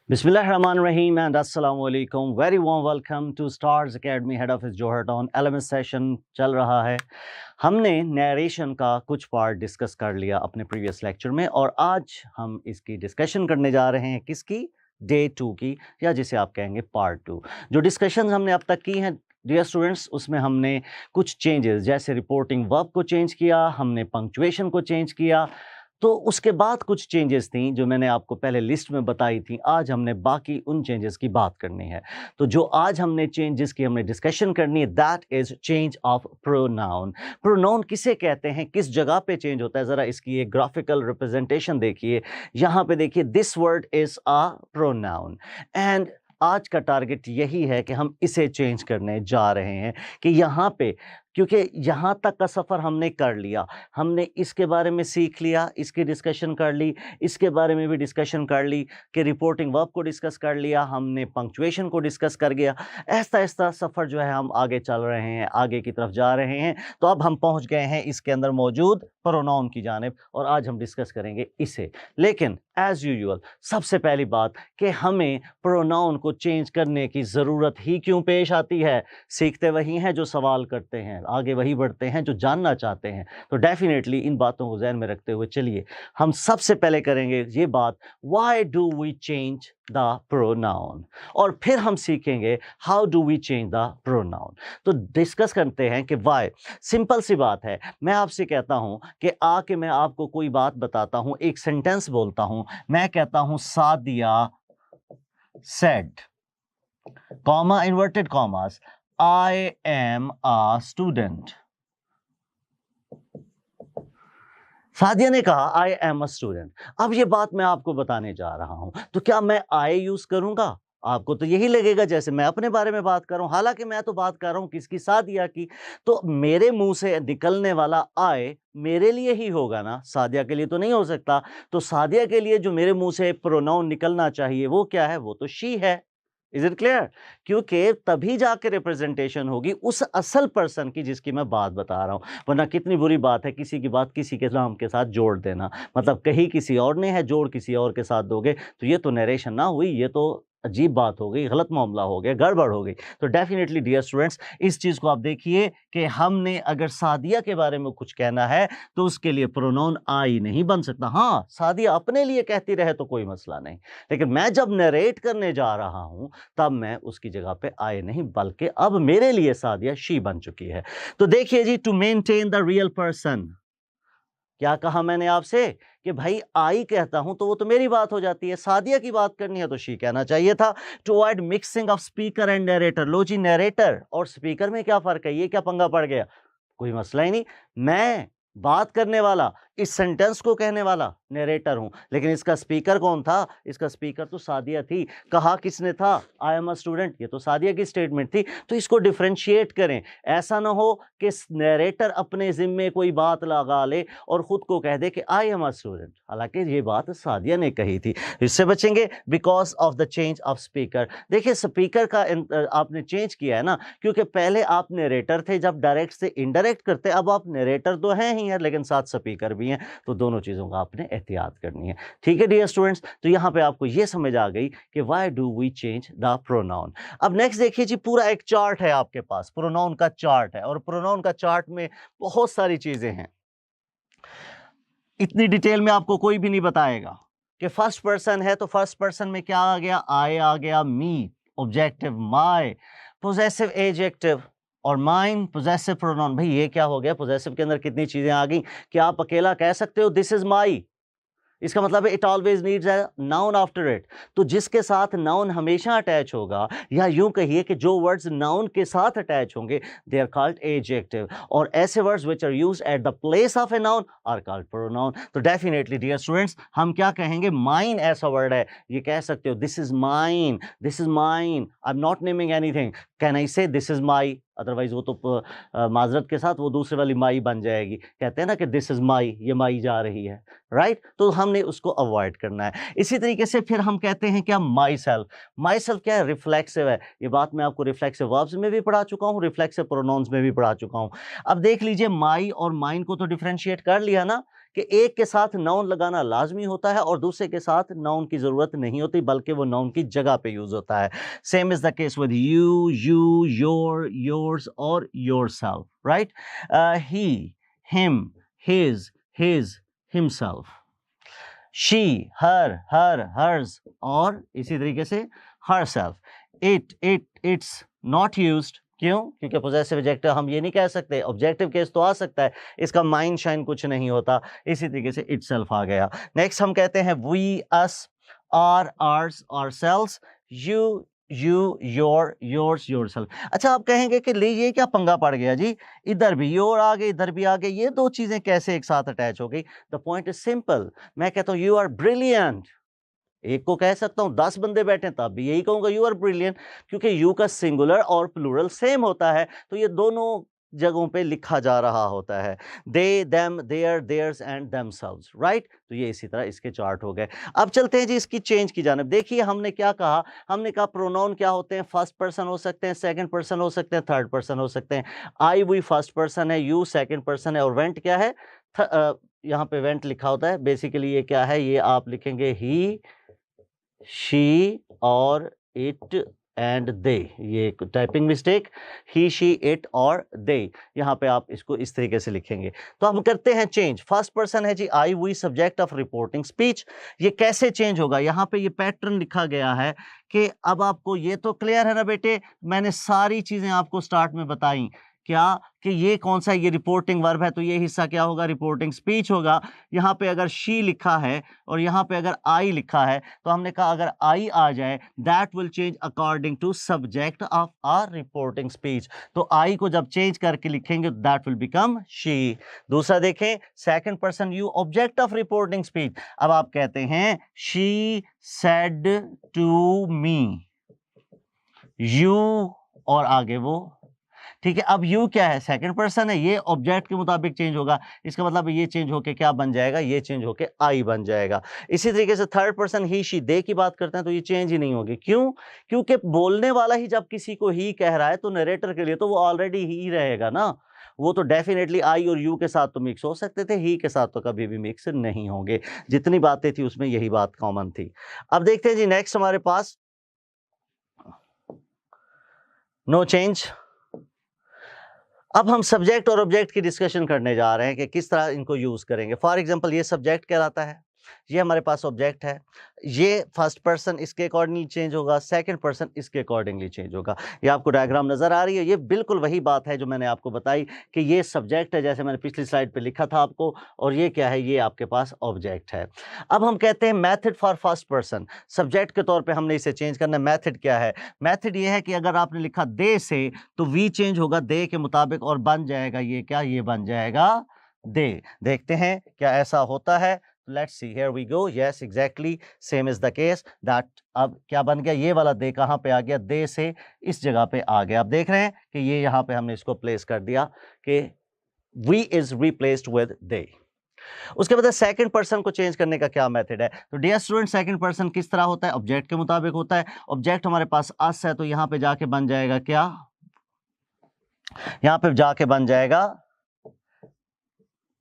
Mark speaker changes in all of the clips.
Speaker 1: Bismillahirrahmanirrahim and Assalamu alaikum. Very warm welcome to Stars Academy Head Office Johar Town. LMS session चल रहा है। हमने narration का कुछ पार्ट डिस्कस कर लिया अपने प्रीवियस लेक्चर में और आज हम इसकी डिस्कशन करने जा रहे हैं किसकी, डे 2 की, या जिसे आप कहेंगे पार्ट 2। जो डिस्कशन हमने अब तक की हैं डियर स्टूडेंट्स, उसमें हमने कुछ चेंजेस जैसे रिपोर्टिंग वर्ब को चेंज किया, हमने पंक्चुएशन को चेंज किया, तो उसके बाद कुछ चेंजेस थी जो मैंने आपको पहले लिस्ट में बताई थी। आज हमने बाकी उन चेंजेस की बात करनी है। तो जो आज हमने चेंजेस की हमने डिस्कशन करनी है, that is change of pronoun. Pronoun किसे कहते हैं, किस जगह पे चेंज होता है, ज़रा इसकी एक ग्राफिकल रिप्रेजेंटेशन देखिए। यहाँ पे देखिए, this word is a pronoun and आज का टारगेट यही है कि हम इसे चेंज करने जा रहे हैं कि यहाँ पे, क्योंकि यहाँ तक का सफ़र हमने कर लिया, हमने इसके बारे में सीख लिया, इसकी डिस्कशन कर ली, इसके बारे में भी डिस्कशन कर ली कि रिपोर्टिंग वर्ब को डिस्कस कर लिया, हमने पंक्चुएशन को डिस्कस कर गया। ऐसा ऐसा सफ़र जो है हम आगे चल रहे हैं, आगे की तरफ जा रहे हैं। तो अब हम पहुँच गए हैं इसके अंदर मौजूद प्रोनाउन की जानिब और आज हम डिस्कस करेंगे इसे। लेकिन एज़ यूजुअल सबसे पहली बात कि हमें प्रोनाउन को चेंज करने की ज़रूरत ही क्यों पेश आती है। सीखते वही हैं जो सवाल करते हैं, आगे वही बढ़ते हैं जो जानना चाहते हैं। तो डेफिनेटली इन बातों को ज़हन में रखते हुए चलिए हम सबसे पहले करेंगे ये बात, why do we change the pronoun, और फिर हम सीखेंगे how do we change the pronoun. तो डिस्कस करते हैं कि व्हाई। सिंपल सी बात है, मैं आपसे कहता हूं कि आके मैं आपको कोई बात बताता हूं, एक सेंटेंस बोलता हूं, मैं कहता हूं Sadia said, comma inverted commas, I am a student। Sadia ने कहा I am a student। अब ये बात मैं आपको बताने जा रहा हूं, तो क्या मैं I यूज करूंगा? आपको तो यही लगेगा जैसे मैं अपने बारे में बात कर रहा हूं, हालांकि मैं तो बात कर रहा हूं किसकी, सादिया की। तो मेरे मुंह से निकलने वाला I मेरे लिए ही होगा ना, सादिया के लिए तो नहीं हो सकता। तो सादिया के लिए जो मेरे मुंह से प्रोनाउन निकलना चाहिए वो क्या है, वो तो शी है। Is it clear? क्योंकि तभी जाके रिप्रेजेंटेशन होगी उस असल पर्सन की जिसकी मैं बात बता रहा हूं। वरना कितनी बुरी बात है किसी की बात किसी के नाम के साथ जोड़ देना, मतलब कहीं किसी और ने है, जोड़ किसी और के साथ दोगे तो ये तो नरेशन ना हुई, ये तो अजीब बात हो गई, गलत मामला हो गया, गड़बड़ हो गई। तो डेफिनेटली डियर स्टूडेंट्स, इस चीज को आप देखिए कि हमने अगर सादिया के बारे में कुछ कहना है तो उसके लिए प्रोनाउन आई नहीं बन सकता। हाँ, सादिया अपने लिए कहती रहे तो कोई मसला नहीं, लेकिन मैं जब नरेट करने जा रहा हूं तब मैं उसकी जगह पे आए नहीं, बल्कि अब मेरे लिए सादिया शी बन चुकी है। तो देखिए जी, to maintain the real person, क्या कहा मैंने आपसे कि भाई आई कहता हूं तो वो तो मेरी बात हो जाती है, सादिया की बात करनी है तो शी कहना चाहिए था। To avoid mixing of speaker and narrator, लो जी नरेटर और स्पीकर में क्या फर्क है, ये क्या पंगा पड़ गया? कोई मसला ही नहीं, मैं बात करने वाला, इस सेंटेंस को कहने वाला नरेटर हूं, लेकिन इसका स्पीकर कौन था? इसका स्पीकर तो सादिया थी। कहा किसने था? आई एम अ स्टूडेंट, ये तो सादिया की स्टेटमेंट थी। तो इसको डिफरेंशिएट करें, ऐसा ना हो कि नरेटर अपने जिम्मे कोई बात लगा ले और खुद को कह दे कि आई एम अ स्टूडेंट, हालांकि ये बात सादिया ने कही थी। इससे बचेंगे because of the change of speaker. देखिए स्पीकर का आपने चेंज किया है ना, क्योंकि पहले आप नरेटर थे, जब डायरेक्ट से इनडायरेक्ट करते, अब आप नरेटर तो हैं ही हैं लेकिन साथ स्पीकर भी हैं, तो दोनों चीज़ों का आपने एहतियात करनी है। ठीक है डियर स्टूडेंट्स, तो यहाँ पे आपको ये समझ आ गई कि why do we change the pronoun. अब नेक्स्ट देखिए जी, पूरा एक चार्ट है आपके पास, प्रोनाउन का चार्ट है, और प्रोनाउन का चार्ट में बहुत सारी चीजें हैं। इतनी डिटेल में आपको कोई भी नहीं बताएगा कि फर्स्ट पर्सन है तो फर्स्ट पर्सन में क्या आ गया, आई आ गया, मी ऑब्जेक्टिव, माई पोजेसिव एडजेक्टिव, और माइन पोजेसिव प्रोनाउन। भाई ये क्या हो गया, पोजेसिव के अंदर कितनी चीजें आ गई? क्या आप अकेला कह सकते हो दिस इज माई? इसका मतलब है it always needs a noun after it. तो जिसके साथ नाउन हमेशा अटैच होगा, या यूं कहिए कि जो वर्ड्स नाउन के साथ अटैच होंगे, दे आर कॉल्ड एडजेक्टिव, और ऐसे words which are used at the place of a noun are called pronoun. तो डेफिनेटली डियर स्टूडेंट्स, हम क्या कहेंगे, माइन ऐसा वर्ड है, ये कह सकते हो this is mine, this is mine, I am not naming anything, can I से दिस इज माई? अदरवाइज वो तो माजरत के साथ वो दूसरे वाली माई बन जाएगी। कहते हैं ना कि दिस इज माई, ये माई जा रही है, राइट? तो हमने उसको अवॉइड करना है। इसी तरीके से फिर हम कहते हैं क्या, माई सेल्फ। माई सेल्फ क्या है, रिफ्लेक्सिव है। ये बात मैं आपको रिफ्लेक्सिव वर्ब्स में भी पढ़ा चुका हूँ, रिफ्लेक्सिव प्रोनाउंस में भी पढ़ा चुका हूँ। अब देख लीजिए, माई और माइन को तो डिफरेंशिएट कर लिया ना, कि एक के साथ नाउन लगाना लाजमी होता है और दूसरे के साथ नाउन की जरूरत नहीं होती, बल्कि वो नाउन की जगह पे यूज होता है. Same is the case with you, you, your, yours और yourself, right. He, him, his, himself. She, her, hers और इसी तरीके से herself. It's not used. क्यों? क्योंकि पोजेसिव एडजेक्टिव हम ये नहीं कह सकते. ऑब्जेक्टिव केस तो आ सकता है, इसका माइंड शाइन कुछ नहीं होता. इसी तरीके से itself आ गया. नेक्स्ट हम कहते हैं we, us, our, ours, ourselves, you, your, yours, yourself. अच्छा, आप कहेंगे कि ले ये क्या पंगा पड़ गया जी, इधर भी योर आ गए, इधर भी आ गए, ये दो चीजें कैसे एक साथ अटैच हो गई? The point is simple. मैं कहता हूं यू आर ब्रिलियंट, एक को कह सकता हूं, 10 बंदे बैठे तब भी यही कहूंगा यू आर ब्रिलियंट, क्योंकि यू का सिंगुलर और प्लूरल सेम होता है, तो ये दोनों जगहों पे लिखा जा रहा होता है. They, them, their, theirs and themselves, right. तो ये इसी तरह इसके चार्ट हो गए. अब चलते हैं जी इसकी चेंज की जानिब. देखिए हमने क्या कहा, हमने कहा प्रोनाउन क्या होते हैं, फर्स्ट पर्सन हो सकते हैं, सेकंड पर्सन हो सकते हैं, थर्ड पर्सन हो सकते हैं. आई, वी फर्स्ट पर्सन है, यू सेकंड पर्सन है और वेंट क्या है, यहाँ पे वेंट लिखा होता है. बेसिकली ये क्या है, ये आप लिखेंगे ही, शी और इट एंड दे. ये typing mistake, he, she, it और दे, यहाँ पे आप इसको इस तरीके से लिखेंगे. तो हम करते हैं चेंज. फर्स्ट पर्सन है जी I, we, subject of reporting speech. ये कैसे चेंज होगा, यहाँ पे ये पैटर्न लिखा गया है कि अब आपको ये तो क्लियर है ना बेटे, मैंने सारी चीजें आपको स्टार्ट में बताई क्या कि ये कौन सा, ये रिपोर्टिंग वर्ब है, तो ये हिस्सा क्या होगा, रिपोर्टिंग स्पीच होगा. यहाँ पे अगर शी लिखा है और यहाँ पे अगर आई लिखा है, तो हमने कहा अगर आई आ जाए that will change according to subject of our reporting speech. तो आई को जब चेंज करके लिखेंगे दैट विल बिकम शी. दूसरा देखें, second person you, object of reporting speech. अब आप कहते हैं she said to me, you और आगे वो, ठीक है. अब यू क्या है, सेकंड पर्सन है, ये ऑब्जेक्ट के मुताबिक चेंज होगा. इसका मतलब ये चेंज होके क्या बन जाएगा, ये चेंज होके आई बन जाएगा. इसी तरीके से थर्ड पर्सन ही, शी, दे की बात करते हैं तो ये चेंज ही नहीं होगी. क्यों? क्योंकि बोलने वाला ही जब किसी को ही कह रहा है तो नरेटर के लिए तो वो ऑलरेडी ही रहेगा ना. वो तो डेफिनेटली आई और यू के साथ तो मिक्स हो सकते थे, ही के साथ तो कभी भी मिक्स नहीं होंगे. जितनी बातें थी उसमें यही बात कॉमन थी. अब देखते हैं जी नेक्स्ट हमारे पास नो चेंज. अब हम सब्जेक्ट और ऑब्जेक्ट की डिस्कशन करने जा रहे हैं कि किस तरह इनको यूज करेंगे. फॉर एग्जांपल ये सब्जेक्ट कहलाता है, ये हमारे पास ऑब्जेक्ट है. ये फर्स्ट पर्सन इसके अकॉर्डिंगली चेंज होगा, सेकंड पर्सन इसके अकॉर्डिंगली चेंज होगा. ये आपको डायग्राम नजर आ रही है, ये बिल्कुल वही बात है जो मैंने आपको बताई कि ये सब्जेक्ट है जैसे मैंने पिछली स्लाइड पे लिखा था आपको, और ये क्या है, ये आपके पास ऑब्जेक्ट है. अब हम कहते हैं method for first person, subject के तौर पर हमने इसे चेंज करना है. मेथड क्या है, मेथड ये है कि अगर आपने लिखा दे से तो वी चेंज होगा दे के मुताबिक और बन जाएगा ये क्या, ये बन जाएगा दे. देखते हैं क्या ऐसा होता है. Let's see, here we go. Yes, exactly same is the case that. अब क्या बन गया, ये वाला दे कहाँ पे आ गया, दे से इस जगह पे आ गया. आप देख रहे हैं कि ये यहाँ पे हमने इसको प्लेस कर दिया कि we is replaced with they. उसके बाद सेकंड पर्सन को चेंज करने का क्या मेथड है. तो डियर स्टूडेंट, सेकंड पर्सन किस तरह होता है, ऑब्जेक्ट के मुताबिक होता है. ऑब्जेक्ट हमारे पास अस है तो यहाँ पे जाके बन जाएगा क्या, यहाँ पे जाके बन जाएगा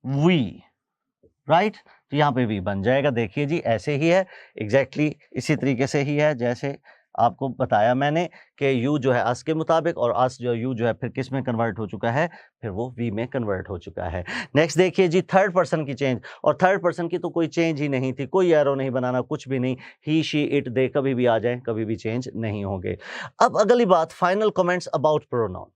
Speaker 1: we, राइट. तो यहाँ पे भी बन जाएगा. देखिए जी ऐसे ही है, एग्जैक्टली इसी तरीके से ही है जैसे आपको बताया मैंने कि यू जो है अस के मुताबिक और अस जो यू जो है फिर किस में कन्वर्ट हो चुका है, फिर वो वी में कन्वर्ट हो चुका है. नेक्स्ट देखिए जी थर्ड पर्सन की चेंज. और थर्ड पर्सन की तो कोई चेंज ही नहीं थी, कोई एरो नहीं बनाना, कुछ भी नहीं. ही, शी, इट, दे कभी भी आ जाए कभी भी चेंज नहीं होंगे. अब अगली बात, फाइनल कमेंट्स अबाउट प्रोनाउन.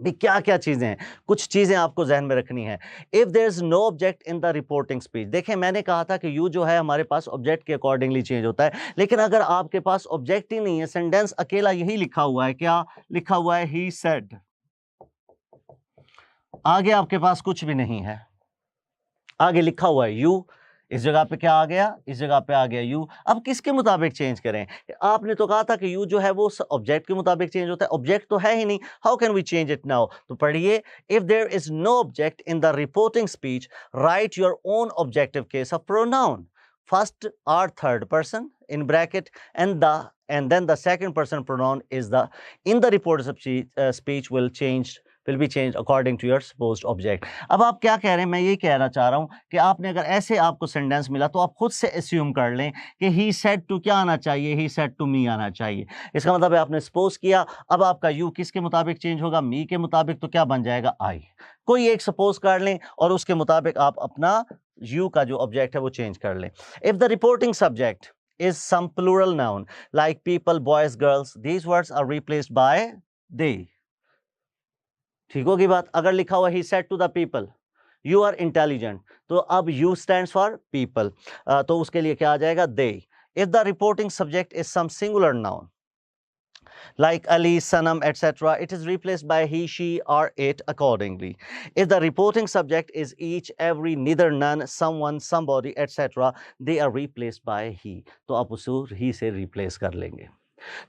Speaker 1: भी क्या क्या चीजें हैं, कुछ चीजें आपको जहन में रखनी है. If there is no object in the reporting speech. देखें मैंने कहा था कि यू जो है हमारे पास ऑब्जेक्ट के अकॉर्डिंगली चेंज होता है, लेकिन अगर आपके पास ऑब्जेक्ट ही नहीं है, सेंटेंस अकेला यही लिखा हुआ है, क्या लिखा हुआ है, ही सेड, आगे आपके पास कुछ भी नहीं है, आगे लिखा हुआ है यू, इस जगह पे क्या आ गया, इस जगह पे आ गया यू. अब किसके मुताबिक चेंज करें, आपने तो कहा था कि यू जो है वो ऑब्जेक्ट के मुताबिक चेंज होता है, ऑब्जेक्ट तो है ही नहीं, how can we change it now. तो पढ़िए, if there is no object in the reporting speech right your own objective case of pronoun, first और third person in bracket and then the second person pronoun is the in the reported speech will change will be changed according to your supposed object. अब आप क्या कह रहे हैं, मैं यही कहना चाह रहा हूँ कि आपने अगर ऐसे आपको सेंटेंस मिला तो आप खुद से assume कर लें कि he said to क्या आना चाहिए, he said to me आना चाहिए। इसका मतलब है आपने suppose किया, अब आपका you किसके मुताबिक चेंज होगा, me के मुताबिक, तो क्या बन जाएगा I। कोई एक suppose कर लें और उसके मुताबिक आप अपना you का जो object है वो चेंज कर लें। If the reporting subject is some plural noun like people, boys, girls, these words are replaced by they। ठीक होगी बात। अगर लिखा हुआ he said to the people you are intelligent, तो अब you stands for people, तो उसके लिए क्या आ जाएगा, they। if the reporting subject is some singular noun like Ali, Sanam, etc., it is replaced by he, she, or it accordingly. If the reporting subject is each, every, neither, none, someone, somebody, etc., they are replaced by he, तो आप उसे he से replace कर लेंगे।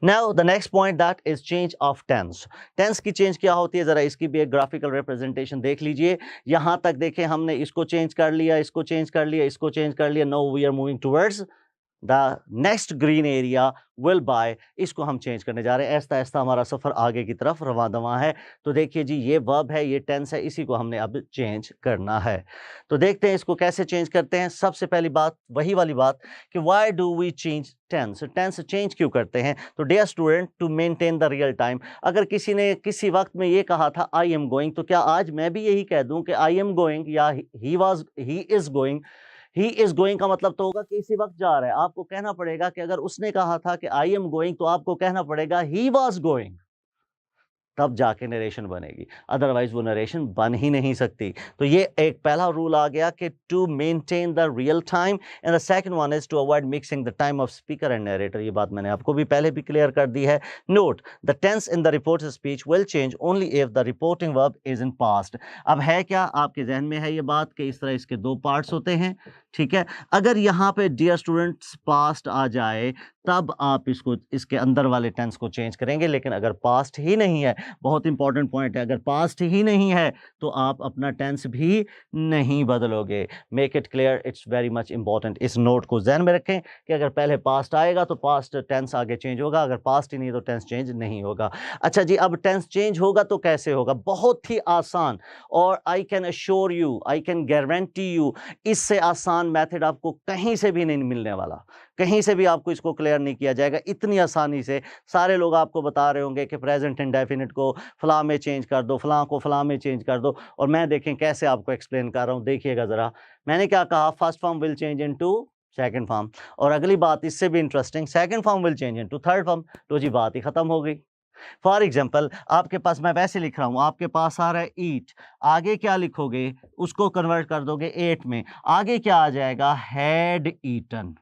Speaker 1: Now the next point, that is change of tense। tense की change क्या होती है, जरा इसकी भी एक graphical representation देख लीजिए। यहाँ तक देखें हमने इसको change कर लिया, इसको change कर लिया, इसको change कर लिया। Now we are moving towards the next green area will by, इसको हम चेंज करने जा रहे हैं। ऐसा ऐसा हमारा सफ़र आगे की तरफ रवा दवा है। तो देखिए जी, ये वर्ब है, ये टेंस है, इसी को हमने अब चेंज करना है। तो देखते हैं इसको कैसे चेंज करते हैं। सबसे पहली बात वही वाली बात कि why do we change tense, tense change क्यों करते हैं। तो dear student, to maintain the real time. अगर किसी ने किसी वक्त में ये कहा था आई एम गोइंग, तो क्या आज मैं भी यही कह दूं कि आई एम गोइंग या he is going. He is going का मतलब तो होगा कि इसी वक्त जा रहा है। आपको कहना पड़ेगा कि अगर उसने कहा था कि आई एम गोइंग, तो आपको कहना पड़ेगा ही वॉज गोइंग, तब जाके नरेशन बनेगी, अदरवाइज वो नरेशन बन ही नहीं सकती। तो ये एक पहला रूल आ गया कि to maintain the real time, and the second one is to avoid mixing the time of speaker and narrator. ये बात मैंने आपको भी पहले भी क्लियर कर दी है। Note the tense in the reported speech will change only if the reporting verb is in past. अब है क्या आपके जहन में है ये बात कि इस तरह इसके दो पार्ट्स होते हैं, ठीक है। अगर यहाँ पे डियर स्टूडेंट्स पास्ट आ जाए तब आप इसको इसके अंदर वाले टेंस को चेंज करेंगे, लेकिन अगर पास्ट ही नहीं है, बहुत इंपॉर्टेंट पॉइंट है, अगर पास्ट ही नहीं है तो आप अपना टेंस भी नहीं बदलोगे। Make it clear, it's very much important. इस नोट को ध्यान में रखें कि अगर पहले पास्ट आएगा तो पास्ट टेंस आगे चेंज होगा, अगर पास्ट ही नहीं तो टेंस चेंज नहीं होगा। अच्छा जी, अब टेंस चेंज होगा तो कैसे होगा, बहुत ही आसान, और I can assure you, I can guarantee you, इससे आसान मेथड आपको कहीं से भी नहीं मिलने वाला, कहीं से भी आपको इसको क्लियर नहीं किया जाएगा इतनी आसानी से। सारे लोग आपको बता रहे होंगे कि प्रेजेंट इंडेफिनिट को फलां में चेंज कर दो, फलां को फलां में चेंज कर दो, और मैं देखें कैसे आपको एक्सप्लेन कर रहा हूं। देखिएगा ज़रा, मैंने क्या कहा, first form will change into second form, और अगली बात इससे भी interesting, second form will change into third form. तो जी बात ही खत्म हो गई। फॉर एग्जाम्पल, आपके पास, मैं वैसे लिख रहा हूं, आपके पास आ रहा है ईट, आगे क्या लिखोगे, उसको कन्वर्ट कर दोगे एट में, आगे क्या आ जाएगा, हैड ईटन,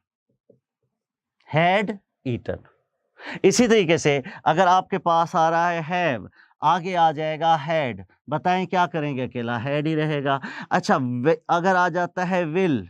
Speaker 1: हैड ईटन। इसी तरीके से अगर आपके पास आ रहा है हैव, आगे आ जाएगा हैड, बताएं क्या करेंगे, अकेला हैड ही रहेगा। अच्छा, अगर आ जाता है विल,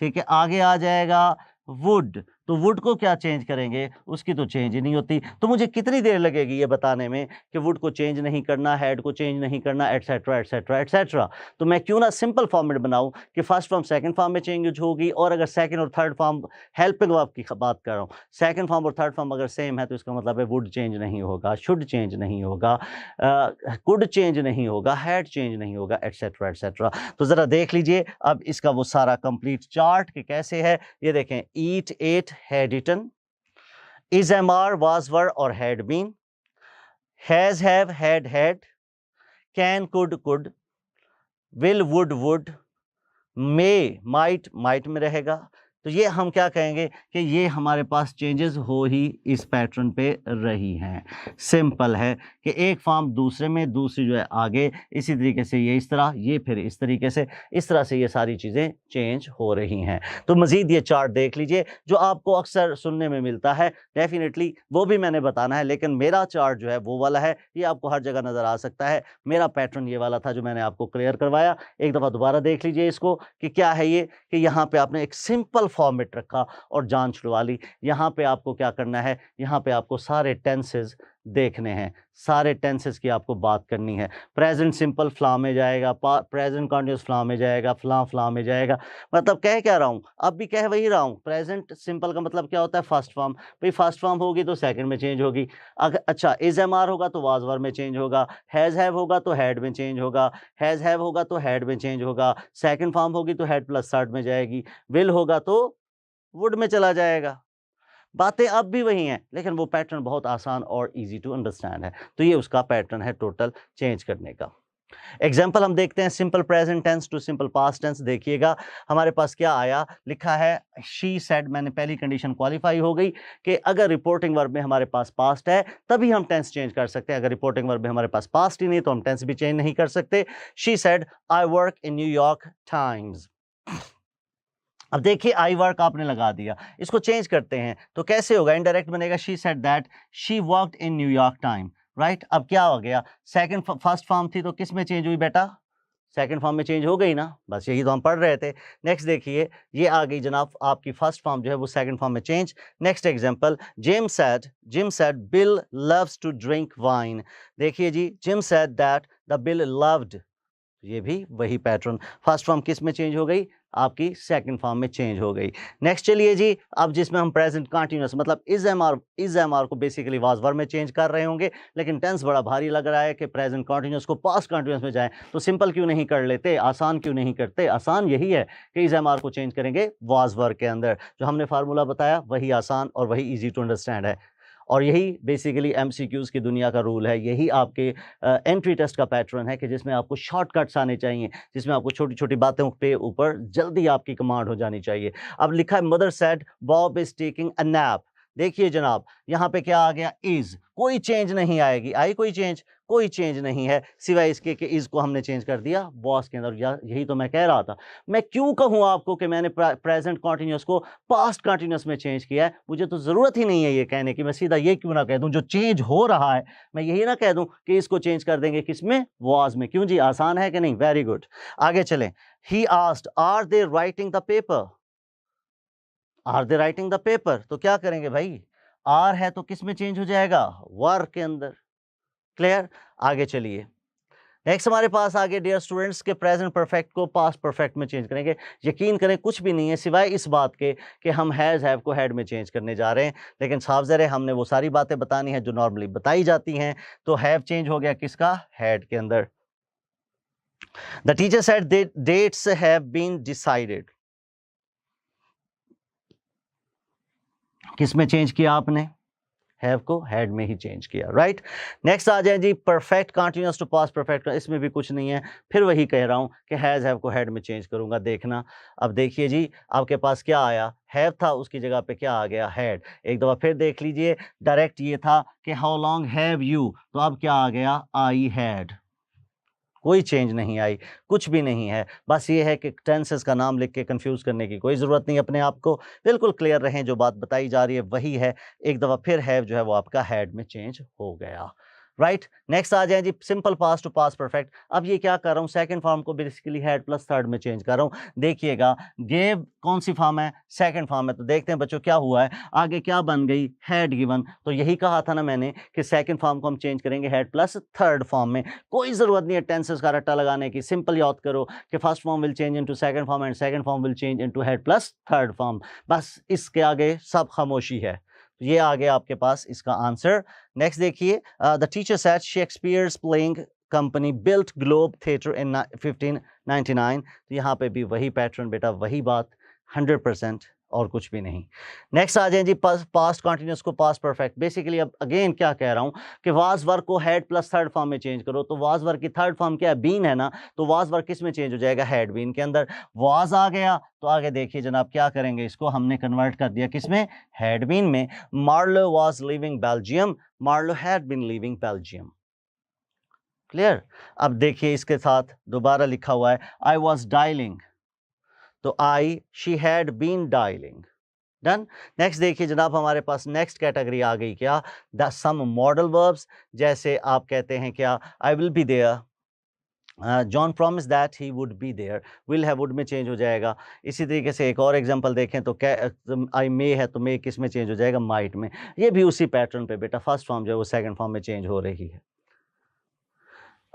Speaker 1: ठीक है, आगे आ जाएगा वुड, तो वुड को क्या चेंज करेंगे, उसकी तो चेंज ही नहीं होती। तो मुझे कितनी देर लगेगी ये बताने में कि वुड को चेंज नहीं करना, हेड को चेंज नहीं करना, एटसेट्रा एटसेट्रा एटसेट्रा। तो मैं क्यों ना सिंपल फॉर्मेट बनाऊं कि फर्स्ट फॉर्म सेकंड फॉर्म में चेंज होगी, और अगर सेकंड और थर्ड फॉर्म, हेल्पिंग वर्ब की बात कर रहा हूं, सेकंड फॉर्म और थर्ड फॉर्म अगर सेम है तो इसका मतलब है वुड चेंज नहीं होगा, शुड चेंज नहीं होगा, कुड चेंज नहीं होगा, हैड चेंज नहीं होगा, एटसेट्रा एटसेट्रा। तो ज़रा देख लीजिए अब इसका वो सारा कंप्लीट चार्ट कि कैसे है। ये देखें, ईट, eight, had eaten, is, am, are, was, were और had been, has, have, had, can, could, will, would, may, might में रहेगा। तो ये हम क्या कहेंगे कि ये हमारे पास चेंजेस हो ही इस पैटर्न पे रही हैं। सिंपल है कि एक फॉर्म दूसरे में, दूसरी जो है आगे, इसी तरीके से ये इस तरह, ये फिर इस तरीके से, इस तरह से ये सारी चीज़ें चेंज हो रही हैं। तो मज़ीद ये चार्ट देख लीजिए जो आपको अक्सर सुनने में मिलता है, डेफिनेटली वो भी मैंने बताना है, लेकिन मेरा चार्ट जो है वो वाला है, ये आपको हर जगह नज़र आ सकता है। मेरा पैटर्न ये वाला था जो मैंने आपको क्लियर करवाया। एक दफ़ा दोबारा देख लीजिए इसको कि क्या है ये, कि यहाँ पे आपने एक सिंपल फॉर्मेट रखा और जान छुड़वा ली। यहाँ पे आपको क्या करना है, यहाँ पे आपको सारे टेंसेस देखने हैं, सारे टेंसेस की आपको बात करनी है। प्रेजेंट सिंपल फ्ला में जाएगा, प्रेजेंट कॉन्टिन्यूस फ्ला में जाएगा, फ्ला में जाएगा। मतलब कह क्या रहा हूँ, अब भी कह वही रहा हूँ। प्रेजेंट सिंपल का मतलब क्या होता है, फर्स्ट फॉर्म। भाई फर्स्ट फॉर्म होगी तो सेकंड में चेंज होगी। अगर अच्छा इज एम आर होगा तो वाज वर में चेंज होगा, हैज़ हैव होगा तो हैड में चेंज होगा, हैज़ हैव होगा तो हैड में चेंज होगा, सेकंड फॉर्म होगी तो हैड प्लस थर्ड में जाएगी, विल होगा तो वुड में चला जाएगा। बातें अब भी वही हैं, लेकिन वो पैटर्न बहुत आसान और इजी टू अंडरस्टैंड है। तो ये उसका पैटर्न है टोटल चेंज करने का। एग्जाम्पल हम देखते हैं, simple present tense to simple past tense. देखिएगा हमारे पास क्या आया, लिखा है शी सेड। मैंने पहली कंडीशन क्वालिफाई हो गई कि अगर रिपोर्टिंग वर्ब में हमारे पास पास्ट है तभी हम टेंस चेंज कर सकते हैं। अगर रिपोर्टिंग वर्ब में हमारे पास पास्ट ही नहीं तो हम टेंस भी चेंज नहीं कर सकते। She said I work in New York times. अब देखिए आई वर्क आपने लगा दिया, इसको चेंज करते हैं तो कैसे होगा, इनडायरेक्ट बनेगा she said that she worked in New York time. Right, अब क्या हो गया, सेकंड फर्स्ट फॉर्म थी तो किस में चेंज हुई बेटा, सेकंड फॉर्म में चेंज हो गई ना, बस यही तो हम पढ़ रहे थे। नेक्स्ट देखिए ये आ गई जनाब आपकी फर्स्ट फॉर्म जो है वो सेकंड फॉर्म में change. Next example, Jim said Bill loves to drink wine. देखिए जी, Jim said that the Bill loved, ये भी वही पैटर्न, फर्स्ट फॉर्म किस में चेंज हो गई, आपकी सेकंड फॉर्म में चेंज हो गई। नेक्स्ट चलिए जी, अब जिसमें हम प्रेजेंट कंटीन्यूअस मतलब इज एम आर को बेसिकली वाज वर में चेंज कर रहे होंगे, लेकिन टेंस बड़ा भारी लग रहा है कि प्रेजेंट कंटीन्यूअस को पास्ट कंटीन्यूअस में जाए, तो सिंपल क्यों नहीं कर लेते, आसान क्यों नहीं करते। आसान यही है कि इज एम आर को चेंज करेंगे वाज वर के अंदर, जो हमने फार्मूला बताया वही आसान और वही ईजी टू अंडरस्टैंड है। और यही बेसिकली एमसीक्यूज़ की दुनिया का रूल है, यही आपके एंट्री टेस्ट का पैटर्न है कि जिसमें आपको शॉर्टकट्स आने चाहिए, जिसमें आपको छोटी-छोटी बातों पे ऊपर जल्दी आपकी कमांड हो जानी चाहिए। अब लिखा है mother said Bob is taking a nap. देखिए जनाब, यहाँ पे क्या आ गया, इज़, कोई चेंज नहीं आएगी, आई कोई चेंज, कोई चेंज नहीं है सिवाय इसके कि इज़ को हमने चेंज कर दिया बॉस के अंदर। यही तो मैं कह रहा था। मैं क्यों कहूँ आपको कि मैंने प्रेजेंट कंटीन्यूअस को पास्ट कंटीन्यूअस में चेंज किया है, मुझे तो ज़रूरत ही नहीं है ये कहने की। मैं सीधा ये क्यों ना कह दूँ, जो चेंज हो रहा है मैं यही ना कह दूँ कि इसको चेंज कर देंगे किसमें, वाज में। क्यों जी, आसान है कि नहीं, वेरी गुड। आगे चलें, he asked are they writing the paper, are they writing the paper, तो क्या करेंगे भाई, आर है तो किस में चेंज हो जाएगा, वर के अंदर। क्लियर, आगे चलिए। नेक्स्ट हमारे पास आगे डियर स्टूडेंट्स के प्रेजेंट परफेक्ट को पास्ट परफेक्ट में चेंज करेंगे। यकीन करें कुछ भी नहीं है सिवाय इस बात के कि हम हैज़ हैव को हैड में चेंज करने जा रहे हैं, लेकिन साफ ज़ाहिर है हमने वो सारी बातें बतानी है जो नॉर्मली बताई जाती हैं। तो हैव चेंज हो गया किसका, हैड के अंदर। The teacher said dates have been decided, किस में चेंज किया आपने, हैव को हैड में ही चेंज किया। राइट, नेक्स्ट आ जाए जी, perfect continuous to past perfect, इसमें भी कुछ नहीं है, फिर वही कह रहा हूं कि हैज़ हैव को हैड में चेंज करूंगा। देखना, अब देखिए जी आपके पास क्या आया, हैव था उसकी जगह पे क्या आ गया, हैड। एक दफ़ा फिर देख लीजिए, डायरेक्ट ये था कि हाउ लॉन्ग हैव यू, तो अब क्या आ गया, आई हैड। कोई चेंज नहीं आई, कुछ भी नहीं है। बस ये है कि टेंसेस का नाम लिख के कंफ्यूज करने की कोई ज़रूरत नहीं अपने आप को, बिल्कुल क्लियर रहें, जो बात बताई जा रही है वही है। एक दफ़ा फिर हैव जो है वो आपका हैड में चेंज हो गया। राइट, नेक्स्ट आ जाए जी, simple past to past perfect. अब ये क्या कर रहा हूँ, सेकंड फॉर्म को बेसिकली हैड प्लस थर्ड में चेंज कर रहा हूँ। देखिएगा, गेव कौन सी फॉर्म है, सेकंड फॉर्म है, तो देखते हैं बच्चों क्या हुआ है, आगे क्या बन गई, हैड गिवन। तो यही कहा था ना मैंने कि सेकंड फॉर्म को हम चेंज करेंगे हैड प्लस थर्ड फॉर्म में। कोई ज़रूरत नहीं है टेंसेस का रट्टा लगाने की, सिंपल याद करो कि first form will change into second form and second form will change into had plus third form. बस इसके आगे सब खामोशी है। तो ये आ गया आपके पास इसका आंसर। नेक्स्ट देखिए, the teacher said Shakespeare's playing company built globe theatre in 1599। तो यहाँ पे भी वही पैटर्न बेटा, वही बात 100% और कुछ भी नहीं। नेक्स्ट आ जाए जी, पास्ट कंटिन्यूअस को पास्ट परफेक्ट। बेसिकली अब अगेन क्या कह रहा हूँ कि वाज वर्क को हैड प्लस थर्ड फॉर्म में चेंज करो, तो वाज वर्क की थर्ड फॉर्म क्या है, बीन है ना, तो वाज वर्क किस में चेंज हो जाएगा, हैड बीन के अंदर। वाज आ गया तो आगे देखिए जनाब क्या करेंगे, इसको हमने कन्वर्ट कर दिया किस में, हैड बीन में। Marlow was living Belgium, Marlow had been living Belgium. Clear, अब देखिए इसके साथ दोबारा लिखा हुआ है आई वॉज डायलिंग, तो I she had been dialling. Done. Next देखिए जनाब हमारे पास नेक्स्ट कैटेगरी आ गई क्या, द सम मॉडल वर्ब्स। जैसे आप कहते हैं क्या, I will be there, John promise that he would be there, will है वुड में चेंज हो जाएगा। इसी तरीके से एक और एग्जांपल देखें तो आई मे है तो मे किस में चेंज हो जाएगा, माइट में। ये भी उसी पैटर्न पे बेटा फर्स्ट फॉर्म जो है वो सेकंड फॉर्म में चेंज हो रही है।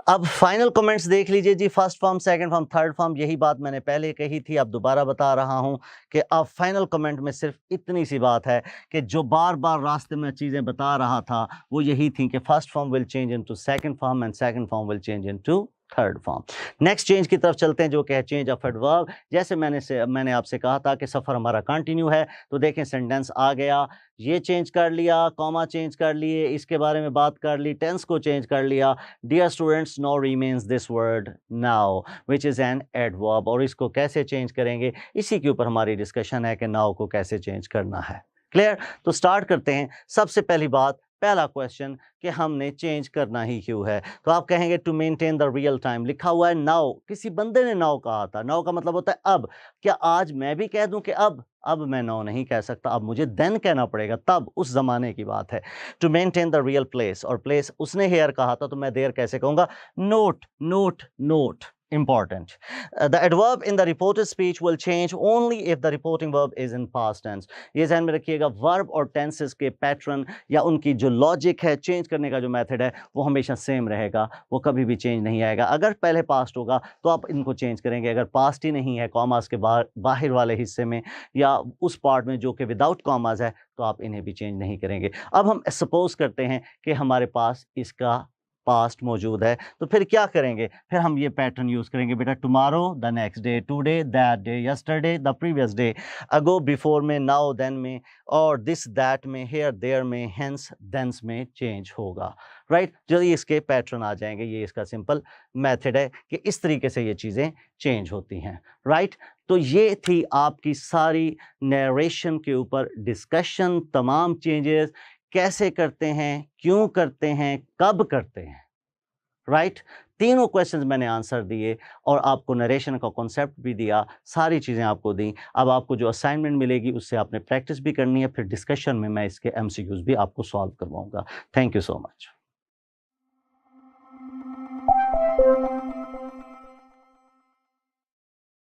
Speaker 1: अब फाइनल कमेंट्स देख लीजिए जी, first form, second form, third form, यही बात मैंने पहले कही थी, अब दोबारा बता रहा हूं कि अब फाइनल कमेंट में सिर्फ इतनी सी बात है कि जो बार बार रास्ते में चीज़ें बता रहा था वो यही थी कि first form will change into second form and second form will change into third form. Next change की तरफ चलते हैं जो कि है चेंज ऑफ एडवर्ब। जैसे मैंने आपसे कहा था कि सफ़र हमारा कंटिन्यू है, तो देखें सेंटेंस आ गया, ये चेंज कर लिया, कॉमा चेंज कर लिए, इसके बारे में बात कर ली, टेंस को चेंज कर लिया। Dear students, now remains this word now which is an adverb, और इसको कैसे चेंज करेंगे इसी के ऊपर हमारी डिस्कशन है कि नाउ को कैसे चेंज करना है। क्लियर? तो स्टार्ट करते हैं। सबसे पहली बात, पहला क्वेश्चन कि हमने चेंज करना ही क्यों है, तो आप कहेंगे to maintain the real time. लिखा हुआ है नाउ, किसी बंदे ने नाउ कहा था, नाउ का मतलब होता है अब। क्या आज मैं भी कह दूं कि अब मैं नाउ नहीं कह सकता, अब मुझे देन कहना पड़ेगा, तब, उस जमाने की बात है। To maintain the real place, और प्लेस उसने हेयर कहा था तो मैं देयर कैसे कहूंगा, note note note, important. The adverb in the reported speech will change only if the reporting verb is in past tense. ये ध्यान में रखिएगा, वर्ब और टेंसेस के पैटर्न या उनकी जो लॉजिक है, चेंज करने का जो मेथड है, वो हमेशा सेम रहेगा, वो कभी भी चेंज नहीं आएगा। अगर पहले पास्ट होगा तो आप इनको चेंज करेंगे, अगर पास्ट ही नहीं है कॉमास के बाहर वाले हिस्से में या उस पार्ट में जो कि विदाउट कॉमास है, तो आप इन्हें भी चेंज नहीं करेंगे। अब हम सपोज करते हैं कि हमारे पास इसका पास्ट मौजूद है, तो फिर क्या करेंगे, फिर हम ये पैटर्न यूज करेंगे बेटा, tomorrow, the next day, today, that day, yesterday, the previous day, ago, before में, नाउ, देन में, और दिस, दैट में, हेयर, देयर में, हेंस, देंस में चेंज होगा। राइट? जो इसके पैटर्न आ जाएंगे, ये इसका सिंपल मेथड है कि इस तरीके से ये चीज़ें चेंज होती हैं। राइट? तो ये थी आपकी सारी नरेशन के ऊपर डिस्कशन, तमाम चेंजेस कैसे करते हैं, क्यों करते हैं, कब करते हैं। राइट? तीनों क्वेश्चंस मैंने आंसर दिए और आपको नरेशन का कॉन्सेप्ट भी दिया, सारी चीज़ें आपको दी। अब आपको जो असाइनमेंट मिलेगी उससे आपने प्रैक्टिस भी करनी है, फिर डिस्कशन में मैं इसके एमसीक्यूज भी आपको सॉल्व करवाऊंगा। Thank you so much.